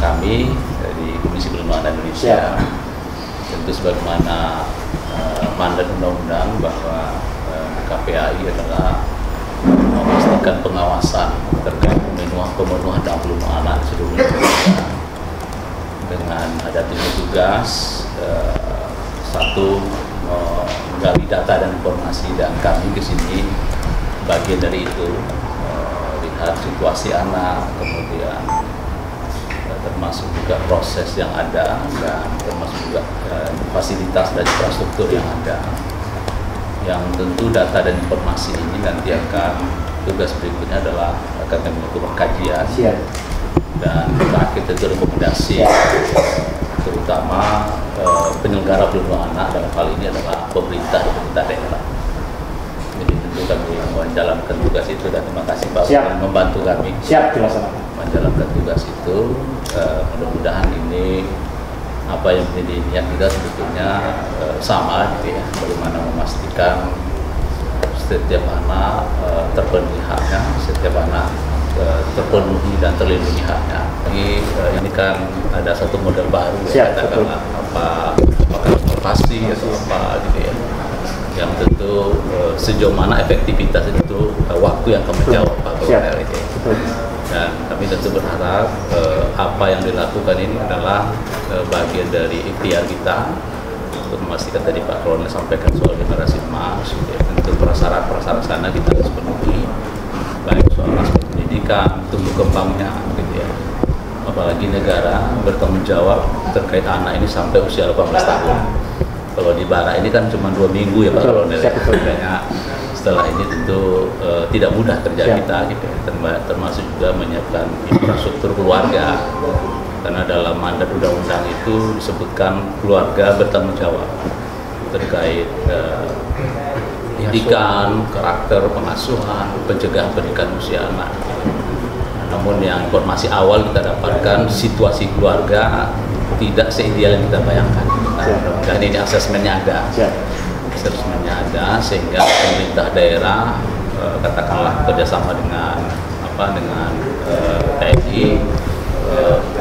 Kami dari Komisi Perlindungan Indonesia tentu sebagaimana mandat undang-undang bahwa KPAI adalah memastikan pengawasan terkait pemenuhan hak pelindungan anak di seluruh Indonesia dengan ada tim tugas satu menggali data dan informasi, dan kami ke sini bagian dari itu lihat situasi anak, kemudian termasuk juga proses yang ada dan termasuk juga fasilitas dan infrastruktur yang ada, yang tentu data dan informasi ini nanti akan tugas berikutnya adalah akan kami lakukan kajian dan terakhir tentu rekomendasi, terutama penyelenggara perlindungan anak dalam hal ini adalah pemerintah dan pemerintah daerah. Jadi tentu kami menjalankan tugas itu, dan terima kasih Pak yang membantu kami menjalankan tugas itu. Mudah-mudahan ini apa yang menjadi niat kita sebetulnya sama gitu ya, bagaimana memastikan setiap anak terpenuhi haknya, setiap anak terpenuhi dan terlindungi haknya. Ini kan ada satu model baru ya, katakanlah apakah inovasi atau apa gitu ya, yang tentu sejauh mana efektivitas itu waktu yang akan menjawab Pak Kolonel itu. Dan kami tentu berharap apa yang dilakukan ini adalah bagian dari ikhtiar kita untuk memastikan tadi Pak Kolonel sampaikan soal generasi emas, gitu ya. Tentu prasyarat sana kita harus penuhi, baik soal aspek pendidikan, tumbuh kembangnya, gitu ya. Apalagi negara bertanggung jawab terkait anak ini sampai usia 18 tahun. Kalau di Bara ini kan cuma 2 minggu ya Pak Kolonel. Setelah ini tentu tidak mudah kerja kita, gitu, termasuk juga menyiapkan infrastruktur keluarga, karena dalam mandat undang-undang itu disebutkan keluarga bertanggung jawab terkait pendidikan, karakter, pengasuhan, pencegahan pernikahan usia anak. Namun yang informasi awal kita dapatkan, situasi keluarga tidak seideal yang kita bayangkan. Dan ini asesmennya ada. Asesmennya ada, sehingga pemerintah daerah katakanlah kerjasama dengan TNI,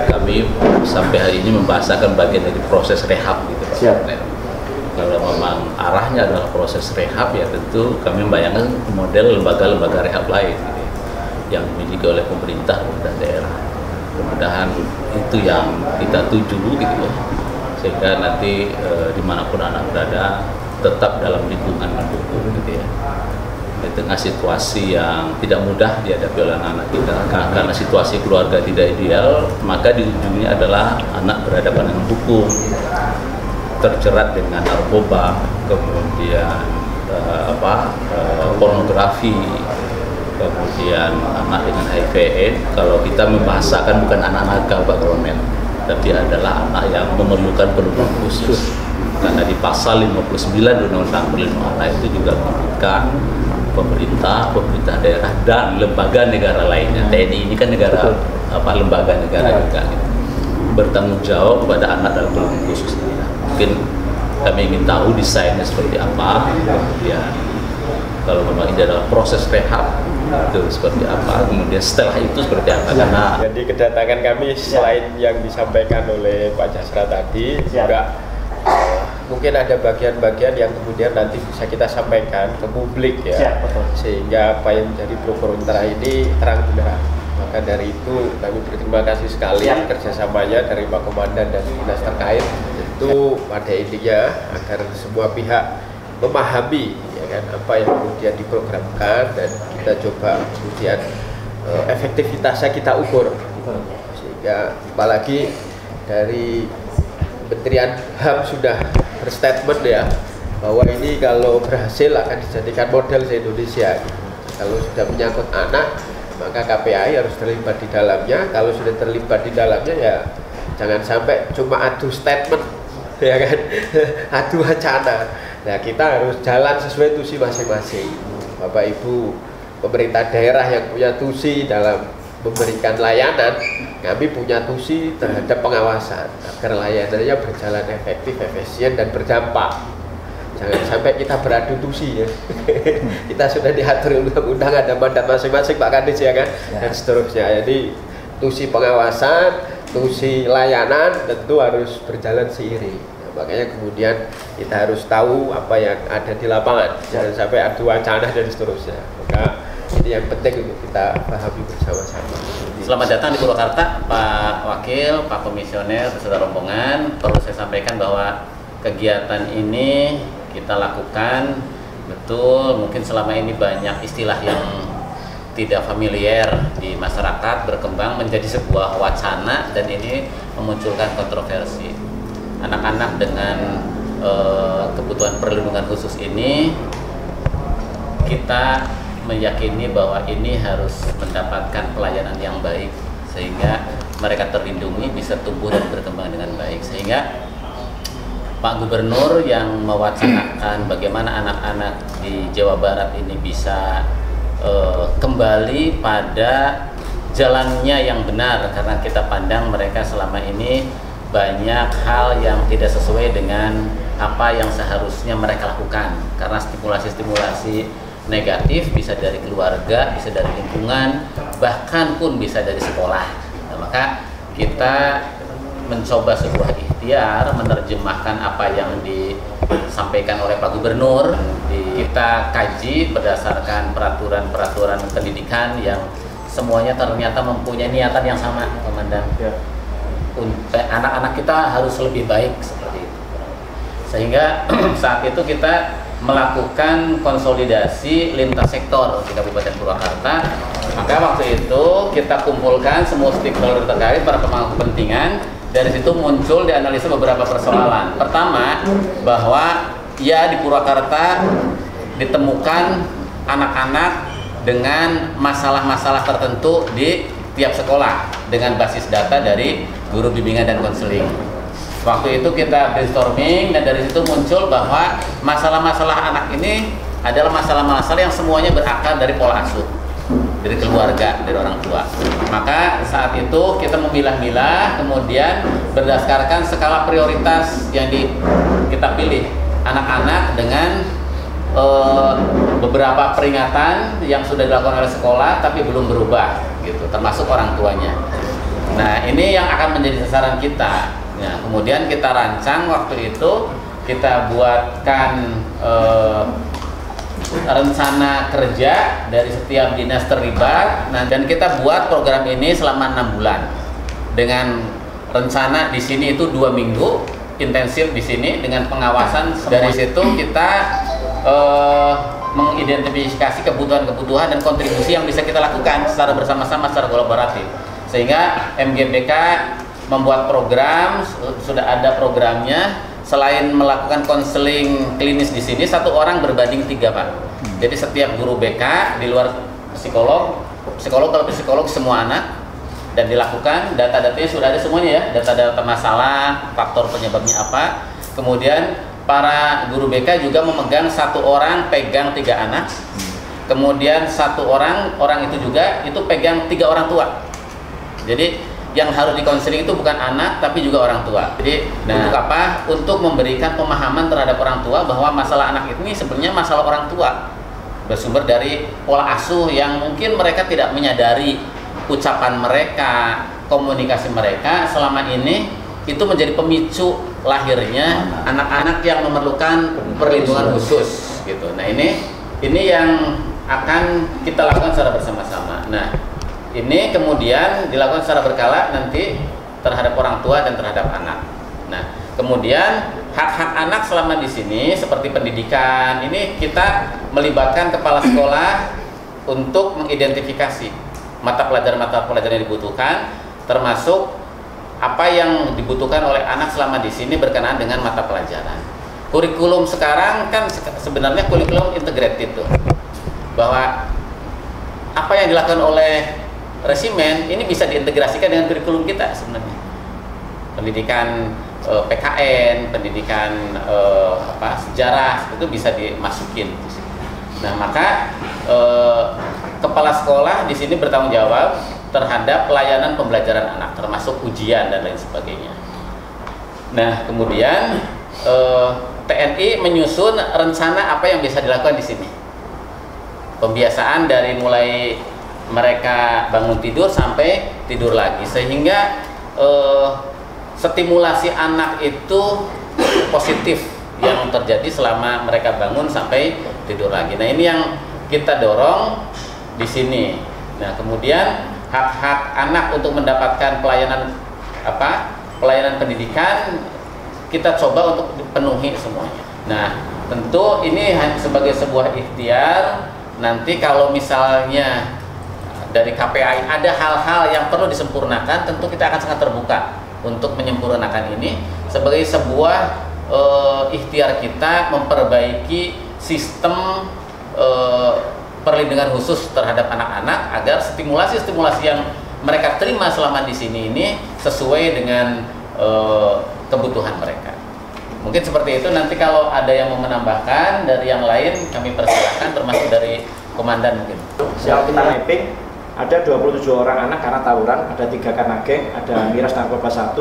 kami sampai hari ini membahasakan bagian dari proses rehab gitu Pak. Kalau memang arahnya adalah proses rehab, ya tentu kami membayangkan model lembaga-lembaga rehab lain gitu, yang dimiliki oleh pemerintah daerah. Mudah-mudahan itu yang kita tuju gitu ya, sehingga nanti dimanapun anak berada tetap dalam lingkungan mendukung gitu ya. Di tengah situasi yang tidak mudah dihadapi oleh anak-anak kita, karena situasi keluarga tidak ideal, maka di ujungnya adalah anak berhadapan dengan hukum, terjerat dengan narkoba, kemudian pornografi, kemudian anak dengan HIV/AIDS. Kalau kita membahasakan bukan anak nakal Pak Kolonel, tapi adalah anak yang memerlukan perlindungan khusus. Karena di pasal 59 Undang-Undang Perlindungan Anak itu juga menyebutkan pemerintah daerah dan lembaga negara lainnya. TNI ini kan negara lembaga negara juga gitu, bertanggung jawab kepada anak dalam perlindungan khusus ini. Mungkin kami ingin tahu desainnya seperti apa, kemudian kalau memang ini adalah proses rehab itu seperti apa, kemudian setelah itu seperti apa. Karena jadi kedatangan kami selain yang disampaikan oleh Pak Jasra tadi, juga mungkin ada bagian-bagian yang kemudian nanti bisa kita sampaikan ke publik ya, sehingga apa yang menjadi pro kontra ini terang benerang. Maka dari itu kami berterima kasih sekali kerjasamanya dari Pak Komandan dan dinas terkait, itu pada intinya agar semua pihak memahami ya kan, apa yang kemudian diprogramkan, dan kita coba kemudian efektivitasnya kita ukur, sehingga apalagi dari Kementerian HAM sudah berstatement ya bahwa ini kalau berhasil akan dijadikan model se-Indonesia. Kalau sudah menyangkut anak, maka KPAI harus terlibat di dalamnya. Kalau sudah terlibat di dalamnya ya jangan sampai cuma adu statement, ya kan, adu wacana. Nah, kita harus jalan sesuai tusi masing-masing. Bapak Ibu pemerintah daerah yang punya tusi dalam memberikan layanan, kami punya tusi terhadap pengawasan agar layanannya berjalan efektif, efisien, dan berdampak. Jangan sampai kita beradu tusi ya. Kita sudah diatur undang-undang, ada mandat masing-masing Pak Kadis ya kan, dan seterusnya. Jadi tusi pengawasan, tusi layanan tentu harus berjalan seiring. Nah, makanya kemudian kita harus tahu apa yang ada di lapangan, jangan sampai adu wacana dan seterusnya. Maka ini yang penting untuk kita pahami bersama-sama. Selamat datang di Purwakarta, Pak Wakil, Pak Komisioner, beserta rombongan. Perlu saya sampaikan bahwa kegiatan ini kita lakukan betul, mungkin selama ini banyak istilah yang tidak familiar di masyarakat berkembang menjadi sebuah wacana, dan ini memunculkan kontroversi. Anak-anak dengan kebutuhan perlindungan khusus ini, kita meyakini bahwa ini harus mendapatkan pelayanan yang baik sehingga mereka terlindungi, bisa tumbuh dan berkembang dengan baik. Sehingga Pak Gubernur yang mewacanakan bagaimana anak-anak di Jawa Barat ini bisa kembali pada jalannya yang benar, karena kita pandang mereka selama ini banyak hal yang tidak sesuai dengan apa yang seharusnya mereka lakukan, karena stimulasi-stimulasi negatif bisa dari keluarga, bisa dari lingkungan, bahkan pun bisa dari sekolah. Nah, maka kita mencoba sebuah ikhtiar menerjemahkan apa yang disampaikan oleh Pak Gubernur. Kita kaji berdasarkan peraturan-peraturan pendidikan yang semuanya ternyata mempunyai niatan yang sama, Komandan. Anak-anak kita harus lebih baik seperti itu. Sehingga saat itu kita melakukan konsolidasi lintas sektor di Kabupaten Purwakarta. Maka waktu itu kita kumpulkan semua stakeholder terkait, para pemangku kepentingan. Dari situ muncul dianalisa beberapa persoalan. Pertama, bahwa ya di Purwakarta ditemukan anak-anak dengan masalah-masalah tertentu di tiap sekolah dengan basis data dari guru bimbingan dan konseling. Waktu itu kita brainstorming, dan dari situ muncul bahwa masalah-masalah anak ini adalah masalah-masalah yang semuanya berakar dari pola asuh, dari keluarga, dari orang tua. Maka saat itu kita memilah-milah, kemudian berdasarkan skala prioritas yang kita pilih anak-anak dengan beberapa peringatan yang sudah dilakukan oleh sekolah tapi belum berubah gitu, termasuk orang tuanya. Nah, ini yang akan menjadi sasaran kita. Nah, kemudian kita rancang waktu itu, kita buatkan rencana kerja dari setiap dinas terlibat. Nah, dan kita buat program ini selama 6 bulan dengan rencana di sini itu 2 minggu intensif di sini dengan pengawasan. Dari situ kita mengidentifikasi kebutuhan-kebutuhan dan kontribusi yang bisa kita lakukan secara bersama-sama, secara kolaboratif, sehingga MGBK membuat program, sudah ada programnya. Selain melakukan konseling klinis di sini, 1 orang berbanding 3, Pak. Jadi setiap guru BK di luar psikolog kalau psikolog semua anak, dan dilakukan data-datanya sudah ada semuanya ya, data-data masalah, faktor penyebabnya apa. Kemudian para guru BK juga memegang 1 orang pegang 3 anak. Kemudian 1 orang itu juga itu pegang 3 orang tua. Jadi yang harus dikonseling itu bukan anak tapi juga orang tua. Jadi untuk apa? Untuk memberikan pemahaman terhadap orang tua bahwa masalah anak ini sebenarnya masalah orang tua, bersumber dari pola asuh yang mungkin mereka tidak menyadari. Ucapan mereka, komunikasi mereka selama ini itu menjadi pemicu lahirnya anak-anak yang memerlukan perlindungan khusus gitu. Nah, ini yang akan kita lakukan secara bersama-sama. Nah, ini kemudian dilakukan secara berkala nanti terhadap orang tua dan terhadap anak. Nah, kemudian hak-hak anak selama di sini seperti pendidikan, ini kita melibatkan kepala sekolah untuk mengidentifikasi mata pelajaran yang dibutuhkan, termasuk apa yang dibutuhkan oleh anak selama di sini berkenaan dengan mata pelajaran. Kurikulum sekarang kan sebenarnya kurikulum integrated tuh, bahwa apa yang dilakukan oleh resimen ini bisa diintegrasikan dengan kurikulum kita sebenarnya. Pendidikan PKN, pendidikan sejarah itu bisa dimasukin. Nah, maka kepala sekolah di sini bertanggung jawab terhadap pelayanan pembelajaran anak, termasuk ujian dan lain sebagainya. Nah, kemudian TNI menyusun rencana apa yang bisa dilakukan di sini. Pembiasaan dari mulai mereka bangun tidur sampai tidur lagi, sehingga stimulasi anak itu positif yang terjadi selama mereka bangun sampai tidur lagi. Nah, ini yang kita dorong di sini. Nah, kemudian hak-hak anak untuk mendapatkan pelayanan pendidikan kita coba untuk dipenuhi semuanya. Nah, tentu ini sebagai sebuah ikhtiar. Nanti kalau misalnya dari KPAI ada hal-hal yang perlu disempurnakan, tentu kita akan sangat terbuka untuk menyempurnakan ini sebagai sebuah ikhtiar kita memperbaiki sistem perlindungan khusus terhadap anak-anak agar stimulasi-stimulasi yang mereka terima selama di sini ini sesuai dengan kebutuhan mereka. Mungkin seperti itu. Nanti kalau ada yang mau menambahkan dari yang lain kami persilakan, termasuk dari komandan mungkin. Setelah kita mapping ada 27 orang anak karena tawuran, ada 3 karena geng, ada miras narkoba 1,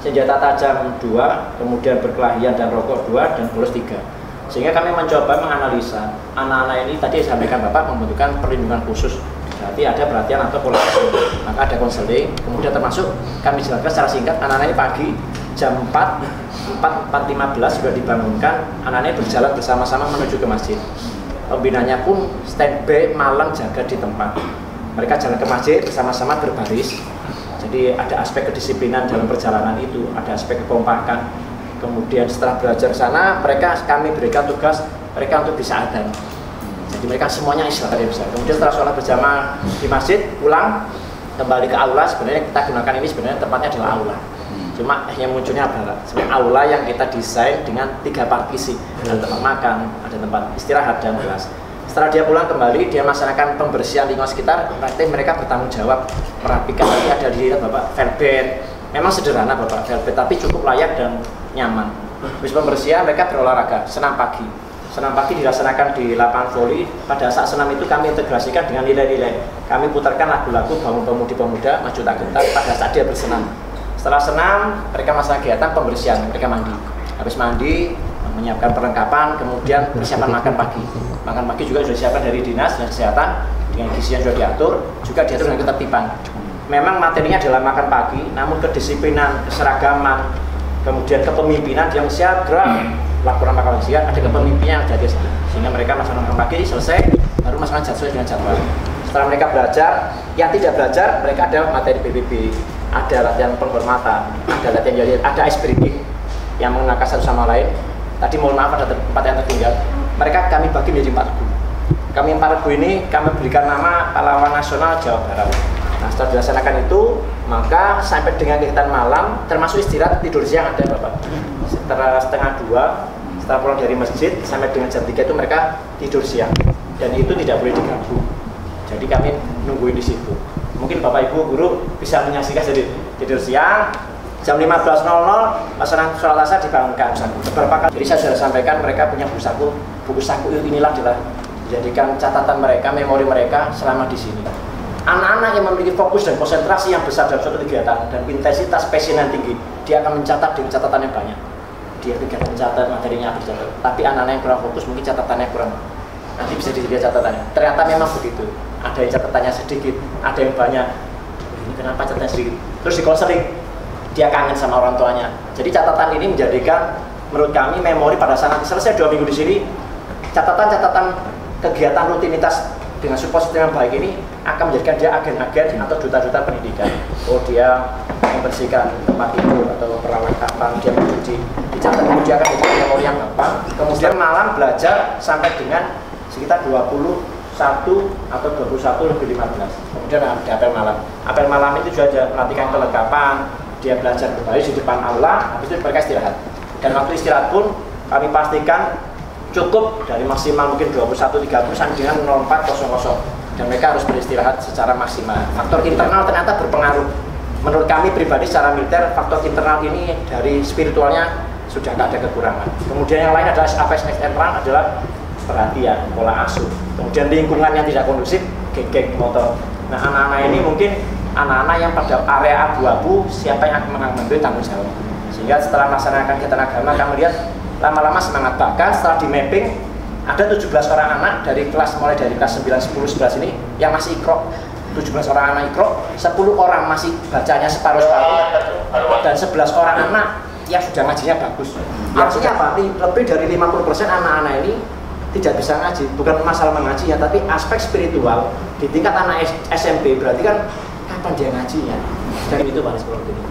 senjata tajam 2, kemudian berkelahian dan rokok 2, dan bolos 3. Sehingga kami mencoba menganalisa anak-anak ini tadi sampaikan Bapak membutuhkan perlindungan khusus. Berarti ada perhatian atau pola asuh, maka ada konseling. Kemudian termasuk kami jelaskan secara singkat, anak-anak ini pagi jam 4.15 sudah dibangunkan, anak-anak berjalan bersama-sama menuju ke masjid. Pembinanya pun standby malam jaga di tempat. Mereka jalan ke masjid bersama-sama berbaris. Jadi ada aspek kedisiplinan dalam perjalanan itu, ada aspek kekompakan. Kemudian setelah belajar sana, kami berikan tugas mereka untuk bisa adzan. Jadi mereka semuanya istirahat bisa. Kemudian setelah sholat berjamaah di masjid, pulang kembali ke aula. Sebenarnya kita gunakan ini sebenarnya tempatnya adalah aula. Cuma yang munculnya adalah sebenarnya aula yang kita desain dengan 3 partisi, ada tempat makan, ada tempat istirahat dan kelas. Setelah dia pulang kembali, dia melaksanakan pembersihan lingkungan sekitar. Berarti mereka bertanggung jawab merapikan. Tadi ada dilihat Bapak velvet, memang sederhana Bapak velvet, tapi cukup layak dan nyaman. Habis pembersihan mereka berolahraga, senam pagi. Senam pagi dilaksanakan di lapangan voli. Pada saat senam itu kami integrasikan dengan nilai-nilai. Kami putarkan lagu-lagu bangun pemudi-pemuda, maju tak gentar pada saat dia bersenam. Setelah senam, mereka melaksanakan kegiatan pembersihan, mereka mandi. Habis mandi, menyiapkan perlengkapan, kemudian persiapan makan pagi. Makan pagi juga sudah disiapkan dari dinas dan kesehatan dengan gizi yang sudah diatur, juga diatur dengan ketertiban. Memang materinya adalah makan pagi, namun kedisiplinan, keseragaman, kemudian kepemimpinan yang siap gerak laporan makan siang, ada kepemimpinannya yang jadi sehingga mereka melaksanakan makan pagi selesai, baru melaksanakan sesuai dengan jadwal. Setelah mereka belajar, yang tidak belajar mereka ada materi PBB, ada latihan penghormatan, ada latihan jadi, ada ice breaking yang mengenalkan satu sama lain. Tadi mohon maaf ada 4 yang tertinggal. Mereka kami bagi menjadi 4 regu. Kami 4 regu ini kami berikan nama pahlawan nasional Jawa Barat. Nah, setelah dilaksanakan itu, maka sampai dengan kegiatan malam, termasuk istirahat tidur siang ada Bapak. Setelah setengah 2, setelah pulang dari masjid sampai dengan jam 3 itu mereka tidur siang. Dan itu tidak boleh diganggu. Jadi kami nungguin di situ. Mungkin Bapak Ibu guru bisa menyaksikan jadi tidur siang. Jam 15.00 pasangan sholat asar dibangunkan. Beberapa kali, jadi saya sudah sampaikan mereka punya buku saku. Buku saku inilah adalah dijadikan catatan mereka, memori mereka selama di sini. Anak-anak yang memiliki fokus dan konsentrasi yang besar dalam suatu kegiatan dan intensitas passion yang tinggi, dia akan mencatat dengan catatan yang banyak. Dia kegiatan mencatat, materinya bercatat. Tapi anak-anak yang kurang fokus mungkin catatannya kurang. Nanti bisa dilihat catatannya. Ternyata memang begitu. Ada yang catatannya sedikit, ada yang banyak. Ini kenapa catatannya sedikit? Terus di konseling, dia kangen sama orang tuanya. Jadi catatan ini menjadikan menurut kami memori pada saat nanti selesai 2 minggu di sini, catatan-catatan kegiatan rutinitas dengan support system yang baik ini akan menjadikan dia agen-agen atau duta-duta pendidikan. Oh, dia membersihkan tempat tidur atau perlengkapan, dia mencuci, dicatat, dia akan menjadi memori yang gampang. Kemudian malam belajar sampai dengan sekitar 21 atau 21 lebih 15. Kemudian ada apel malam. Apel malam itu juga ada pelatihan kelengkapan, dia belajar berbaris di depan aula, habis itu mereka istirahat. Dan waktu istirahat pun kami pastikan cukup dari maksimal mungkin 21.30 sampai dengan 04.00, dan mereka harus beristirahat secara maksimal. Faktor internal ternyata berpengaruh. Menurut kami pribadi secara militer, faktor internal ini dari spiritualnya sudah tidak ada kekurangan. Kemudian yang lain adalah aspek eksternal adalah perhatian, pola asuh. Kemudian lingkungan yang tidak kondusif, geng-geng motor. Nah, anak-anak ini mungkin anak-anak yang pada area abu-abu, siapa yang akan mengambil tanggung jawab. Sehingga setelah melaksanakan kegiatan agama, kami lihat lama-lama semangat. Bahkan setelah di mapping, ada 17 orang anak dari kelas, mulai dari kelas 9, 10, 11 ini yang masih ikro. 17 orang anak ikro, 10 orang masih bacanya separuh-separuh, dan 11 orang anak yang sudah ngajinya bagus. Artinya apa? Lebih dari 50% anak-anak ini tidak bisa ngaji. Bukan masalah mengaji ya, tapi aspek spiritual di tingkat anak SMP. Berarti kan kapan dia ngajinya? Dan itu Pak seperti ini.